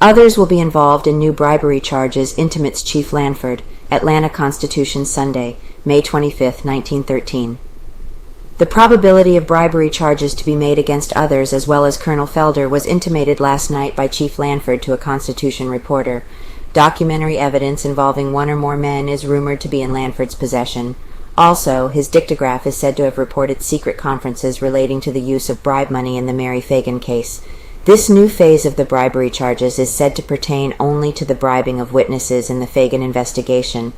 Others will be involved in new bribery charges, intimates Chief Lanford, Atlanta Constitution Sunday, May 25, 1913. The probability of bribery charges to be made against others as well as Colonel Felder was intimated last night by Chief Lanford to a Constitution reporter. Documentary evidence involving one or more men is rumored to be in Lanford's possession. Also, his dictagraph is said to have reported secret conferences relating to the use of bribe money in the Mary Phagan case. This new phase of the bribery charges is said to pertain only to the bribing of witnesses in the Phagan investigation.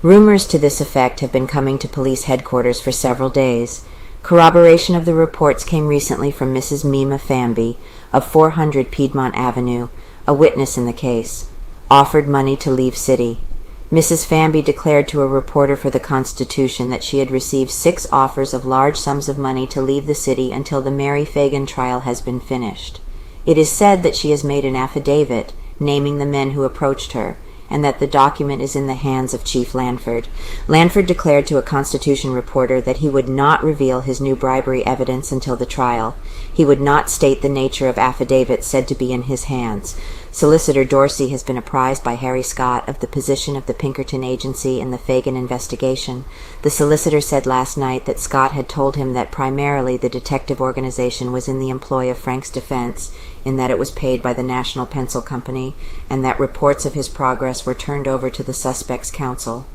Rumors to this effect have been coming to police headquarters for several days. Corroboration of the reports came recently from Mrs. Mima Famby of 400 Piedmont Avenue, a witness in the case. Offered money to leave city. Mrs. Famby declared to a reporter for the Constitution that she had received 6 offers of large sums of money to leave the city until the Mary Phagan trial has been finished. It is said that she has made an affidavit naming the men who approached her, and that the document is in the hands of Chief Lanford. Lanford declared to a Constitution reporter that he would not reveal his new bribery evidence until the trial. He would not state the nature of affidavits said to be in his hands. Solicitor Dorsey has been apprised by Harry Scott of the position of the Pinkerton Agency in the Phagan investigation. The solicitor said last night that Scott had told him that primarily the detective organization was in the employ of Frank's defense, in that it was paid by the National Pencil Company, and that reports of his progress were turned over to the suspect's counsel.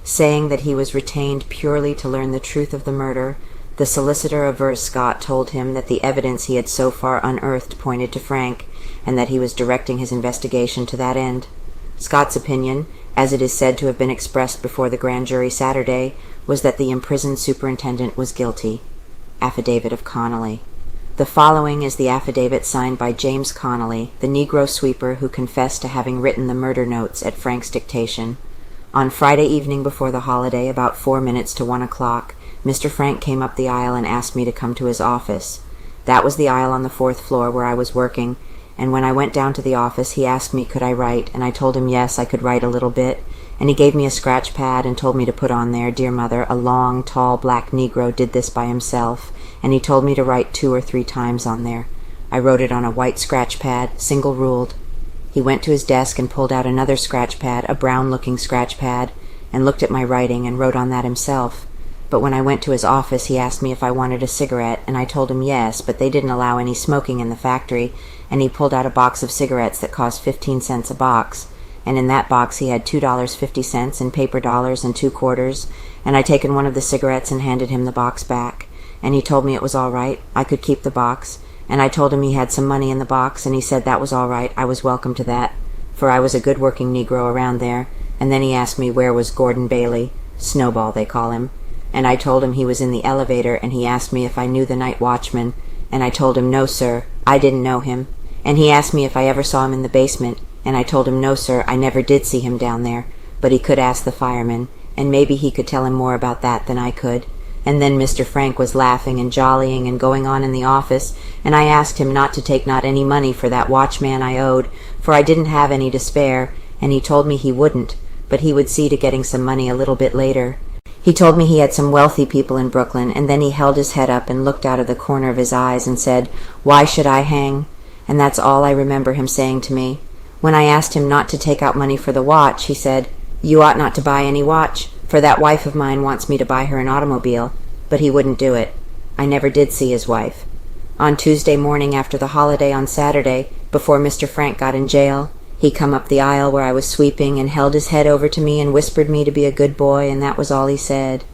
Saying that he was retained purely to learn the truth of the murder, the solicitor avers Scott told him that the evidence he had so far unearthed pointed to Frank, and that he was directing his investigation to that end. Scott's opinion, as it is said to have been expressed before the grand jury Saturday, was that the imprisoned superintendent was guilty. Affidavit of Connolly. The following is the affidavit signed by James Connolly, the Negro sweeper who confessed to having written the murder notes at Frank's dictation. On Friday evening before the holiday, about 4 minutes to 1 o'clock, Mr. Frank came up the aisle and asked me to come to his office. That was the aisle on the 4th floor where I was working, and when I went down to the office he asked me could I write, and I told him yes, I could write a little bit, and he gave me a scratch pad and told me to put on there, "Dear Mother, a long, tall, black Negro did this by himself," and he told me to write 2 or 3 times on there. I wrote it on a white scratch pad, single-ruled. He went to his desk and pulled out another scratch pad, a brown-looking scratch pad, and looked at my writing and wrote on that himself. But when I went to his office he asked me if I wanted a cigarette, and I told him yes, but they didn't allow any smoking in the factory, and he pulled out a box of cigarettes that cost 15 cents a box, and in that box he had $2.50 in paper dollars and 2 quarters, and I taken one of the cigarettes and handed him the box back, and he told me it was all right, I could keep the box, and I told him he had some money in the box, and he said that was all right, I was welcome to that, for I was a good-working Negro around there, and then he asked me where was Gordon Bailey, Snowball they call him, and I told him he was in the elevator, and he asked me if I knew the night watchman, and I told him no, sir, I didn't know him, and he asked me if I ever saw him in the basement, and I told him no, sir, I never did see him down there, but he could ask the fireman, and maybe he could tell him more about that than I could. And then Mr. Frank was laughing and jollying and going on in the office, and I asked him not to take not any money for that watchman I owed, for I didn't have any to spare, and he told me he wouldn't, but he would see to getting some money a little bit later. He told me he had some wealthy people in Brooklyn, and then he held his head up and looked out of the corner of his eyes and said, "Why should I hang?" And that's all I remember him saying to me. When I asked him not to take out money for the watch, he said, "You ought not to buy any watch, for that wife of mine wants me to buy her an automobile," but he wouldn't do it. I never did see his wife. On Tuesday morning after the holiday on Saturday, before Mr. Frank got in jail, he come up the aisle where I was sweeping and held his head over to me and whispered me to be a good boy, and that was all he said.